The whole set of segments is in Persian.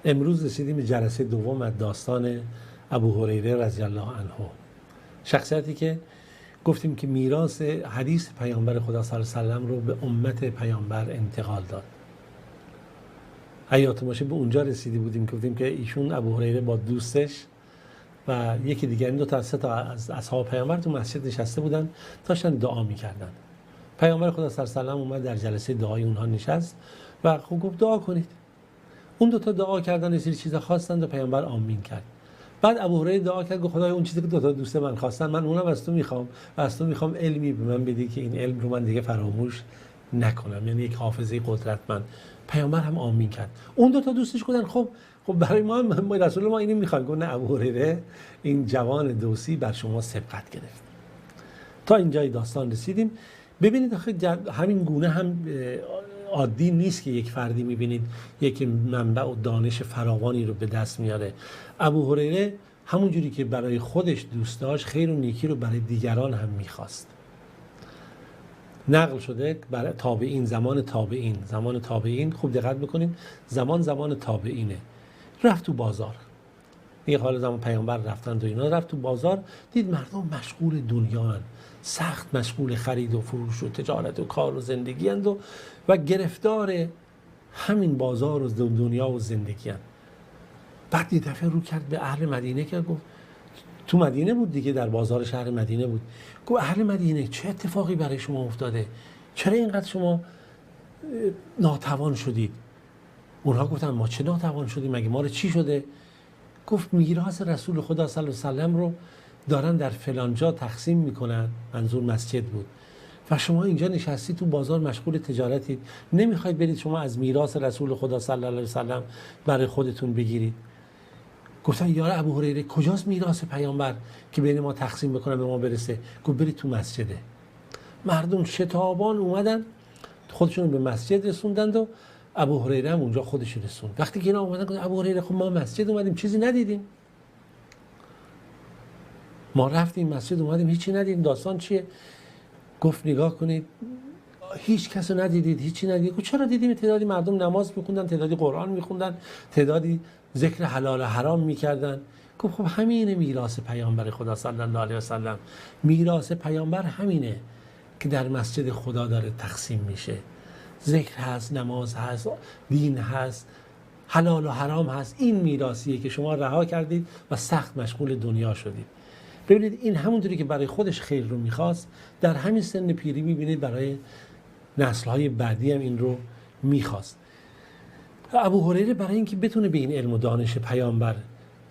امروز رسیدیم به جلسه دوم از داستان ابو هریره رضی الله عنه، شخصیتی که گفتیم که میراث حدیث پیامبر خدا صلی الله علیه و سلم رو به امت پیامبر انتقال داد. حیات باشه به اونجا رسیده بودیم که گفتیم که ایشون ابو هریره با دوستش و یکی دیگر، این دو تا سه تا از اصحاب پیامبر تو مسجد نشسته بودن، داشتن دعا میکردن. پیامبر خدا صلی الله علیه و سلم اومد در جلسه دعای اونها نشست و خب گفت دعا کنید. اون دو تا دعا کردن، یه سری چیزا خواستند و پیامبر آمین کرد. بعد ابو هریره دعا کرد گفت خدایا اون چیزی که دو تا دوست من خواستن من اونم از تو میخوام و از تو میخوام علمی به من بدی که این علم رو من دیگه فراموش نکنم، یعنی یک حافظه قدرتمند. پیامبر هم آمین کرد. اون دو تا دوستش گفتن خب برای ما رسول ما اینو میخوایم. گفت نه ابو هریره، این جوان دوسی بر شما سبقت گرفت. تا اینجای داستان رسیدیم. ببینید همین گونه هم عادی نیست که یک فردی میبینید یک منبع و دانش فراوانی رو به دست میاره. ابو هریره همون جوری که برای خودش دوست داشت، خیر و نیکی رو برای دیگران هم میخواست. نقل شده برای تابعین، زمان تابعین خوب دقت بکنید، زمان تابعینه. رفت تو بازار، یه حال زمان پیامبر رفتن تو اینا، رفت تو بازار دید مردم مشغول دنیان، سخت مشغول خرید و فروش و تجارت و کار و زندگی اند و گرفتار همین بازار و دنیا و زندگی اند. بعد یه دفعه رو کرد به اهل مدینه که گفت، تو مدینه بود دیگه، در بازار شهر مدینه بود، گفت اهل مدینه چه اتفاقی برای شما افتاده؟ چرا اینقدر شما ناتوان شدید؟ اونها گفتن ما چه ناتوان شدیم؟ مگه ما رو چی شده؟ گفت میراث رسول خدا صلی الله علیه و سلم رو دارن در فلان جا تقسیم میکنن، منظور مسجد بود، و شما اینجا نشستی تو بازار مشغول تجارتید، نمیخواید برید شما از میراث رسول خدا صلی الله علیه و سلم برای خودتون بگیرید؟ گفتن یار ابو هریره کجاست میراث پیامبر که بین ما تقسیم بکنن به ما برسه؟ گفت برید تو مسجده. مردم شتابان اومدن خودشون به مسجد رسوندند و ابو هریره هم اونجا خودش رسوند. وقتی که اینا اومدن گفتن ابو هریره خب ما مسجد اومدیم چیزی ندیدیم، ما رفتیم مسجد اومدیم هیچی ندیدیم، داستان چیه؟ گفت نگاه کنید هیچ کس رو ندیدید، هیچی ندیدید. گفت چرا دیدیم؟ تعدادی مردم نماز میخوندن، تعدادی قرآن میخوندن، تعدادی ذکر حلال و حرام میکردن. گفت خب همینه میراث پیامبر خدا صلی الله علیه و سلم. میراث پیامبر همینه که در مسجد خدا داره تقسیم میشه. ذکر هست، نماز هست، دین هست، حلال و حرام هست. این میراثیه که شما رها کردید و سخت مشغول دنیا شدید. ببینید این همونطوری که برای خودش خیر رو میخواست، در همین سن پیری میبینید برای نسل‌های بعدی هم این رو میخواست. ابو هریره برای اینکه بتونه به این علم و دانش پیامبر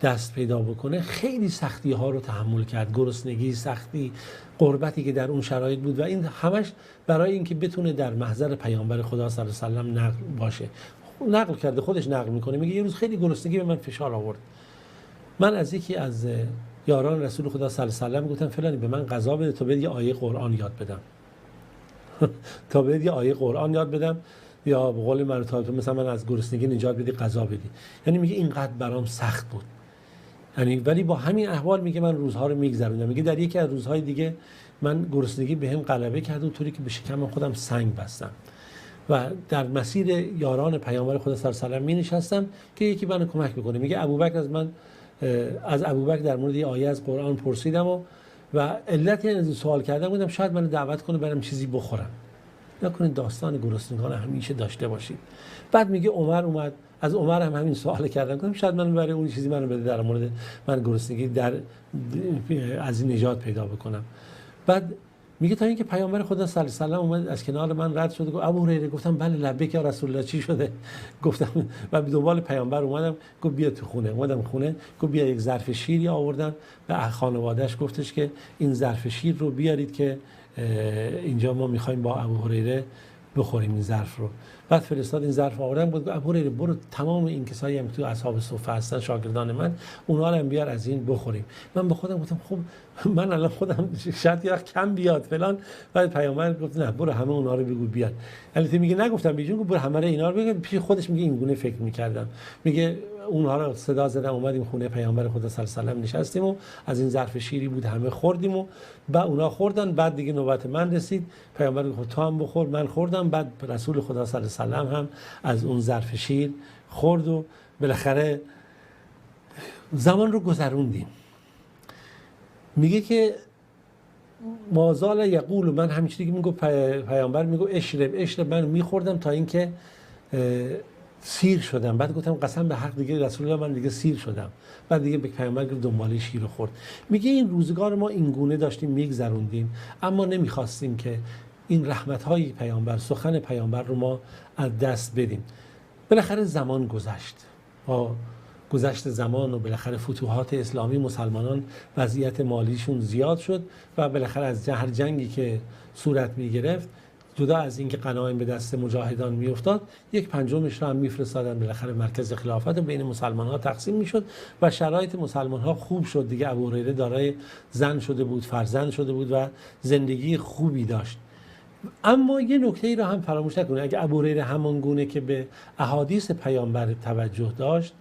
دست پیدا بکنه خیلی سختی ها رو تحمل کرد، گرسنگی، سختی، غربتی که در اون شرایط بود، و این همش برای اینکه بتونه در محضر پیامبر خدا صلی الله علیه و سلم نقل باشه. نقل کرده، خودش نقل میکنه، میگه یه روز خیلی گرسنگی به من فشار آورد. من از یکی از یاران رسول خدا صلی الله علیه و سلم گفتم فلانی به من غذا بده تا بهت یه آیه قرآن یاد بدم. تا بهت یه آیه قرآن یاد بدم، یا به قول من تو مثلا من از گرسنگی نجات بدی، غذا بدی. یعنی میگه اینقدر برام سخت بود، یعنی ولی با همین احوال میگه من روزها رو میگذروندم. میگه در یکی از روزهای دیگه من گرسنگی بهم غلبه کرد، اونطوری که به شکم خودم سنگ بستم و در مسیر یاران پیامبر خدا صلی الله علیه و سلم می نشستم که یکی منو کمک بکنه. میگه ابوبکر از ابوبکر در مورد یه آیه از قرآن پرسیدم و علتی از سوال کردم بودم شاید منو دعوت کنه برم چیزی بخورم. نکنید داستان گرسنگان همیشه داشته باشید. بعد میگه عمر اومد، از عمر هم همین سوال کردم، گفتم شاید من برای اون چیزی منو بده در مورد من گرسنگی از این نجات پیدا بکنم. بعد میگه تا اینکه پیامبر خدا صلی الله علیه و سلم اومد از کنار من رد شد، گفت ابو هریره. گفتم بله لبیک یا رسول الله، چی شده؟ گفتم و به دنبال پیامبر اومدم. گفت بیا تو خونه. اومدم خونه، گفت بیا یک ظرف شیری آوردم و خانواده‌اش گفتش که این ظرف شیر رو بیارید که اینجا ما میخوایم با ابو هریره بخوریم این ظرف رو. بعد فرستاد این ظرف آوردن، گفت ابو هریره برو تمام این کسایی هم تو اصحاب صفه هستن شاگردان من، اونها رو هم بیار از این بخوریم. من به خودم گفتم خب من الان خودم شاید یه کم بیاد فلان. بعد پیامبر گفت نه برو همه اونها رو بگو بیاد. البته میگه نگفتم بیجون، گفت برو همه اینا رو بگو. پیش خودش میگه این گونه فکر میکردم. میگه اونها رو صدا زدم، اومدیم خونه پیامبر خدا صلی الله علیه و سلم نشستیم و از این ظرف شیری بود همه خوردیم و بعد اونها خوردن. بعد دیگه نوبت من رسید، پیامبر گفت تو هم بخور. من خوردم. بعد رسول خدا صلی الله وسلم هم از اون ظرف شیر خورد و بالاخره زمان رو گذروندیم. میگه که مازال یقول، من همینجوری که میگو پیامبر میگو اشرب، من میخوردم تا اینکه سیر شدم. بعد گفتم قسم به حق دیگه رسول الله من دیگه سیر شدم. بعد دیگه به پیامبر گفت دنباله شیر رو خورد. میگه این روزگار ما این گونه داشتیم میگذروندیم، اما نمیخواستیم که این رحمت‌های پیامبر، سخن پیامبر رو ما از دست بدیم. بالاخره زمان گذشت. با گذشت زمان و بالاخره فتوحات اسلامی، مسلمانان وضعیت مالیشون زیاد شد و بالاخره از هر جنگی که صورت میگرفت، جدا از اینکه غنایم به دست مجاهدان میافتاد، 1/5 را هم میفرستادن بالاخره مرکز خلافت و بین مسلمان ها تقسیم میشد و شرایط مسلمان ها خوب شد دیگه. ابو هریره دارای زن شده بود، فرزند شده بود و زندگی خوبی داشت. اما یه نکته ای را هم فراموش نکنید، اگه ابو هریره همان گونه که به احادیث پیامبر توجه داشت،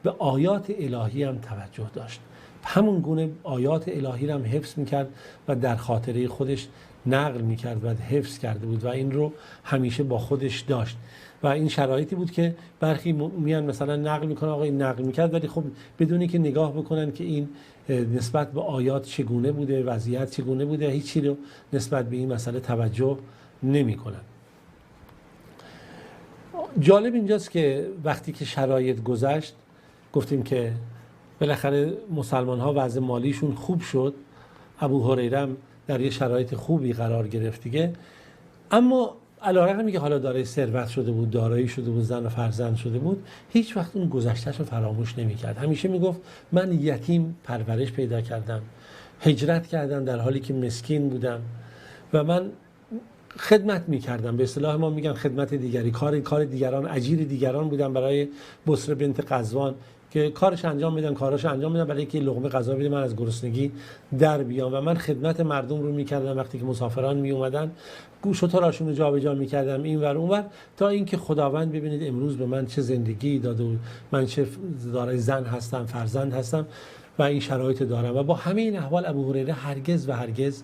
به آیات الهی هم توجه داشت. همون گونه آیات الهی را هم حفظ میکرد و در خاطره خودش نقل میکرد و حفظ کرده بود و این رو همیشه با خودش داشت. و این شرایطی بود که برخی میان مثلا نقل میکنن، آقا این نقل میکرد، ولی خب بدونی که نگاه بکنن که این نسبت به آیات چگونه بوده، وضعیت چگونه بوده، هیچی رو نسبت به این مسئله توجه نمیکنن. جالب اینجاست که وقتی که شرایط گذشت، گفتیم که بالاخره مسلمان ها وضع مالیشون خوب شد، ابو هریره هم در یه شرایط خوبی قرار گرفت دیگه. اما علیرغم که حالا دارای ثروت شده بود، دارایی شده بود، زن و فرزند شده بود، هیچ وقت اون گذشته‌اش رو فراموش نمی‌کرد. همیشه میگفت من یتیم پرورش پیدا کردم، هجرت کردم در حالی که مسکین بودم و من خدمت می‌کردم. به اصطلاح ما میگن خدمت دیگری، کار دیگران، اجیر دیگران بودم برای بصره بنت قزوان که کارش انجام میدم، کاراش انجام میدم برای اینکه لقمه غذا بده من از گرسنگی در بیام. و من خدمت مردم رو میکردم. وقتی که مسافران می اومدن شتراشون رو جابجا میکردم این ور اون ور، تا اینکه خداوند ببینید امروز به من چه زندگی داده و من چه دارای زن هستم، فرزند هستم و این شرایط دارم. و با همه این احوال ابو هریره هرگز و هرگز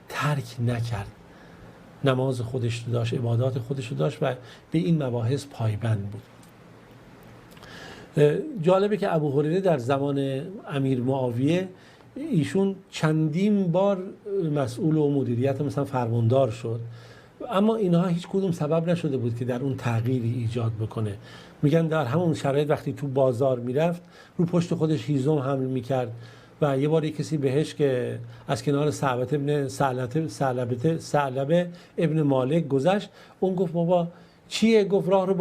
ترک نکرد. نماز خودش رو داشت، عبادات خودش رو داشت و به این مباحث پایبند بود. جالبه که ابو هریره در زمان امیر معاویه ایشون چندین بار مسئول و مدیریت مثلا فرماندار شد، اما اینها هیچ کدوم سبب نشده بود که در اون تغییری ایجاد بکنه. میگن در همون شرایط وقتی تو بازار میرفت، رو پشت خودش هیزم حمل میکرد و یه بار کسی بهش که از کنار ثعلبه ابن مالک گذشت، اون گفت بابا چیه؟ گفت راه رو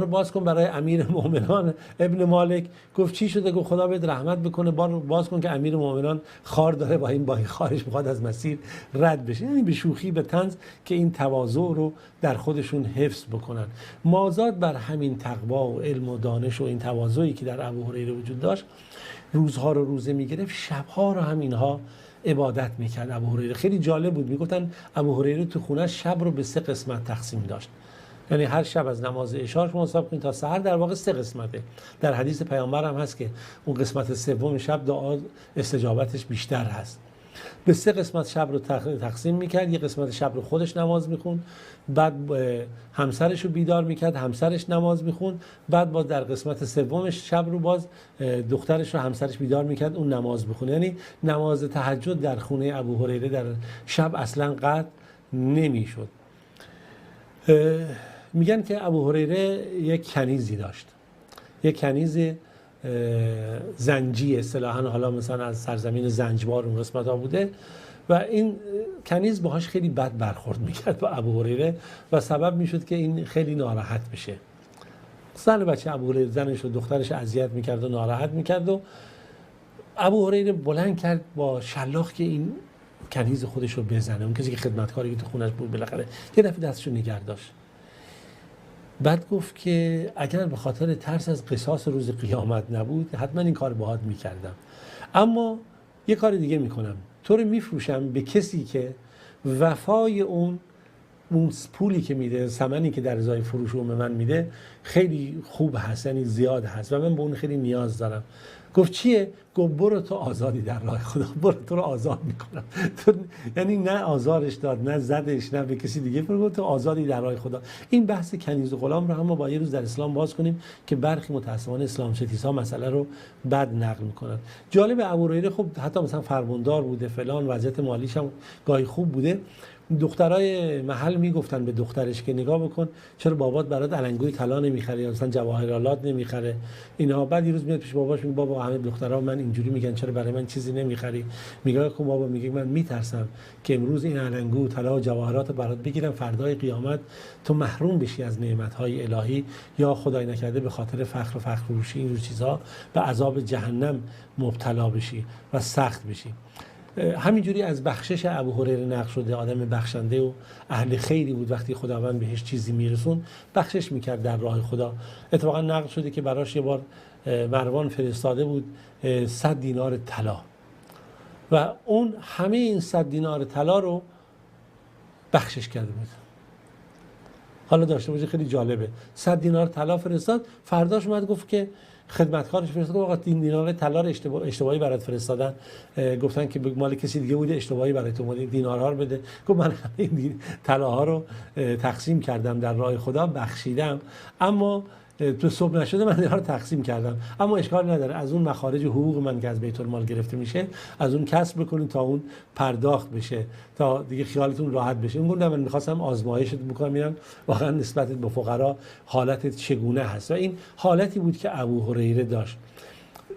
باز کن برای امیر مومنان. ابن مالک گفت چی شده؟ گفت خدا بهت رحمت بکنه، باز کن که امیر مومنان خار داره، با این خارش میخواد از مسیر رد بشه. یعنی به شوخی، به طنز که این تواضع رو در خودشون حفظ بکنن. مازاد بر همین تقوا و علم و دانش و این تواضعی که در ابو هریره وجود داشت، روزها رو روزه میگرفت، شبها رو هم اینها عبادت میکرد. ابو هریره خیلی جالب بود، میگفتن ابو هریره تو خونه شب رو به 3 قسمت تقسیم داشت. یعنی هر شب از نماز عشا شما حساب کنید تا سحر در واقع 3 قسمته. در حدیث پیامبر هم هست که اون قسمت سوم شب دعا استجابتش بیشتر هست. به 3 قسمت شب رو تقسیم میکرد. یه قسمت شب رو خودش نماز میخوند، بعد همسرش رو بیدار میکرد، همسرش نماز میخوند، بعد باز در قسمت سومش شب رو باز دخترش رو همسرش بیدار میکرد، اون نماز بخونه. یعنی نماز تهجد در خونه ابو هریره در شب اصلا قطع نمیشد. میگن که ابو هریره یک کنیزی داشت، یک کنیز زنجی، اصطلاحاً حالا مثلا از سرزمین زنجبار اون قسمت ها بوده و این کنیز باهاش خیلی بد برخورد میکرد با ابو هریره و سبب میشد که این خیلی ناراحت بشه. زن بچه ابو هریره زنش و دخترش اذیت میکرد و ناراحت میکرد و ابو هریره بلند کرد با شلاق که این کنیز خودش رو بزنه. اون کسی که خدمتکاری که تو خونش بود بالاخره یه دفعه دستشو نگه داشت. بعد گفت که اگر به خاطر ترس از قصاص روز قیامت نبود حتما این کار باهات میکردم، اما یه کار دیگه میکنم، تو رو میفروشم به کسی که وفای اون اون پولی که میده، ثمنی که در ازای فروش اون به من میده خیلی خوب هست، یعنی زیاد هست و من به اون خیلی نیاز دارم. گفت چیه؟ گفت برو تو آزادی در راه خدا، برو تو رو آزاد میکنم. یعنی نه آزارش داد، نه زدش، نه به کسی دیگه، برو تو آزادی در راه خدا. این بحث کنیز و غلام رو هم ما با یه روز در اسلام باز کنیم که برخی متأسفانه اسلام ستیزها مسئله رو بد نقل میکنن. جالب، ابو هریره خب حتی مثلا فرماندار بوده فلان، وضعیت مالیش هم گاهی خوب بوده. دخترای محل میگفتن به دخترش که نگاه بکن چرا بابات برات علنگوی طلا نمیخره یا مثلا جواهرالات نمیخره اینا. بعد یه روز میاد پیش باباش میگه بابا همه دخترها من اینجوری میگن چرا برای من چیزی نمیخری؟ میگه که بابا، میگه من میترسم که امروز این علنگو طلا و جواهرات برات بگیرم، فردای قیامت تو محروم بشی از نعمت‌های الهی، یا خدای نکرده به خاطر فخر و فخرفروشی این چیزها به عذاب جهنم مبتلا بشی و سخت بشی. همینجوری از بخشش ابو هریره نقل شده، آدم بخشنده و اهل خیری بود، وقتی خداوند بهش چیزی میرسون بخشش میکرد در راه خدا. اتفاقا نقل شده که براش یه بار مروان فرستاده بود 100 دینار طلا و اون همه این 100 دینار طلا رو بخشش کرده بود. حالا داشته باشید خیلی جالبه، 100 دینار طلا فرستاد، فرداش اومد گفت که خدمتکارش فرستاد آقا دینار طلا رو اشتباهی برات فرستادن، گفتن که مال کسی دیگه بوده، اشتباهی برای تو اومده، دینارها رو بده. گفت من این طلاها رو تقسیم کردم در راه خدا، بخشیدم، اما تو صبح نشده من اینا رو تقسیم کردم، اما اشکال نداره، از اون مخارج حقوق من که از بیت المال گرفته میشه از اون کسب بکنین تا اون پرداخت بشه، تا دیگه خیالتون راحت بشه. اون گفتم من می‌خواستم آزمایشت بکنم ببینم واقعا نسبت به فقرا حالت چگونه هست و این حالتی بود که ابو هریره داشت.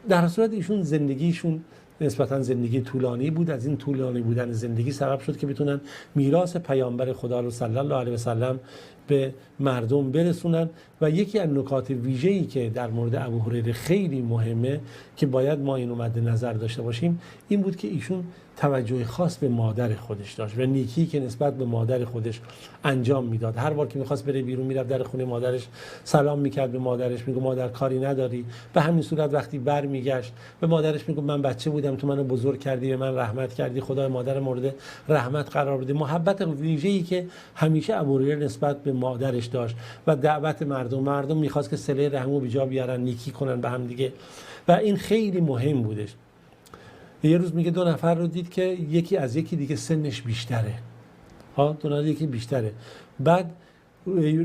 در صورت ایشون زندگیشون نسبتا زندگی طولانی بود، از این طولانی بودن زندگی سبب شد که بتونن میراث پیامبر خدا رو صلی الله علیه و سلم به مردم برسونن. و یکی از نکات ویژه‌ای که در مورد ابو هریره خیلی مهمه که باید ما اینو مد نظر داشته باشیم این بود که ایشون توجه خاص به مادر خودش داشت و نیکی که نسبت به مادر خودش انجام میداد. هر بار که میخواست بره بیرون میرفت در خونه مادرش سلام میکرد به مادرش، میگه مادر کاری نداری. به همین صورت وقتی برمیگشت به مادرش میگه من بچه بودم تو منو بزرگ کردی، به من رحمت کردی، خدای مادر مورد رحمت قرار بده. محبت ویژه‌ای که همیشه ابو هریره نسبت به مادرش داشت و دعوت مردم میخواست که صله رحم به جا بیارن، نیکی کنن به هم دیگه و این خیلی مهم بودش. یه روز میگه 2 نفر رو دید که یکی از یکی دیگه سنش بیشتره، دو نفر یکی بیشتره، بعد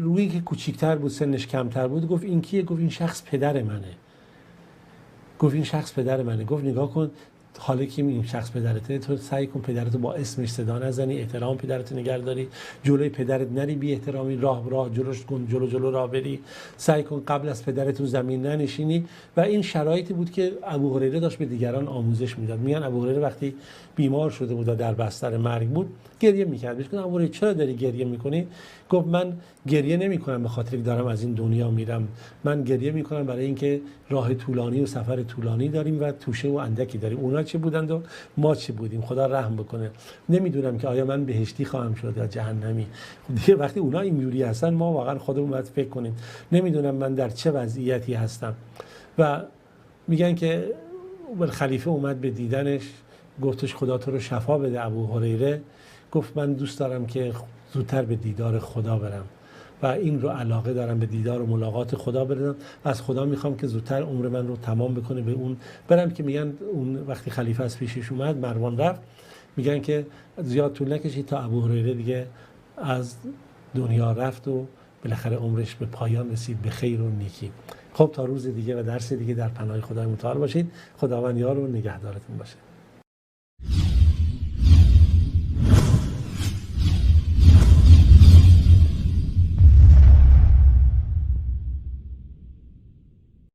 روی که کوچیک‌تر بود سنش کمتر بود گفت این کیه؟ گفت این شخص پدر منه. گفت این شخص پدر منه. گفت نگاه کن حالا که این شخص پدرته، تو سعی کن پدرتو با اسمش صدا نزنی، احترام پدرت نگهداری، جلوی پدرت نری بی احترامی، راه جلوش کن، جلو راه بری، سعی کن قبل از پدرت تو زمین ننشینی. و این شرایطی بود که ابو هریره داشت به دیگران آموزش میداد. میگن ابو هریره وقتی بیمار شده بود و در بستر مرگ بود گریه میکرد. بهش گفتم ابو هریره چرا داری گریه میکنی؟ گفت من گریه نمیکنم به خاطر که دارم از این دنیا میرم، من گریه میکنم برای اینکه راه طولانی و سفر طولانی داریم و توشه و اندکی داریم. اونا چه بودند و ما چه بودیم؟ خدا رحم بکنه. نمیدونم که آیا من بهشتی خواهم شد یا جهنمی. دیگه وقتی اونا اینجوری هستن ما واقعا خودمون باید فکر کنیم. نمیدونم من در چه وضعیتی هستم. و میگن که خلیفه اومد به دیدنش، گفتش خدا تو رو شفا بده ابو هریره. گفت من دوست دارم که زودتر به دیدار خدا برم و این رو علاقه دارم به دیدار و ملاقات خدا برم و از خدا میخوام که زودتر عمر من رو تمام بکنه به اون برم. که میگن اون وقتی خلیفه از پیشش اومد مروان رفت، میگن که زیاد طول نکشید تا ابو هریره دیگه از دنیا رفت و بالاخره عمرش به پایان رسید به خیر و نیکی. خب تا روز دیگه و درس دیگه در پناه خدای متعال باشید. خداوند یار و نگهدارتون باشه.